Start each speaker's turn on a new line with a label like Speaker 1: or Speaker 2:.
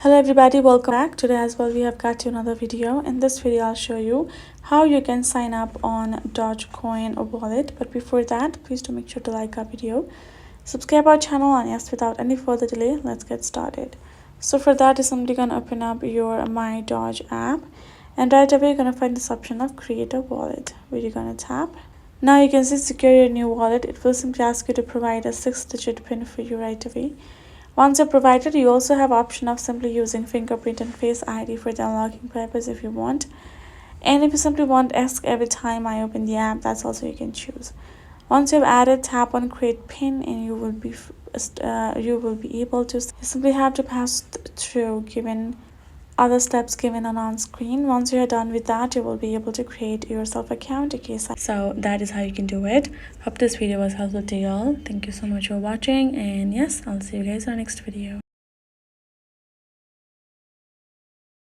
Speaker 1: Hello everybody, welcome back. Today as well we have got you another video. In this video I'll show you how you can sign up on Dogecoin Wallet. But before that, please do make sure to like our video, subscribe our channel, and yes, without any further delay, let's get started. So for that, you're simply gonna open up your MyDoge app, and right away you're gonna find this option of create a wallet, where you're gonna tap. Now you can see secure your new wallet. It will simply ask you to provide a 6-digit pin for you right away. Once you're provided, you also have option of simply using fingerprint and face ID for the unlocking purpose if you want. And if you simply want ask every time I open the app, that's also you can choose. Once you've added, tap on create pin and you will be able to simply have to pass through given other steps given on screen. Once you're done with that, you will be able to create yourself account. Okay, so that is how you can do it. Hope this video was helpful to y'all. Thank you so much for watching, and yes, I'll see you guys in our next video.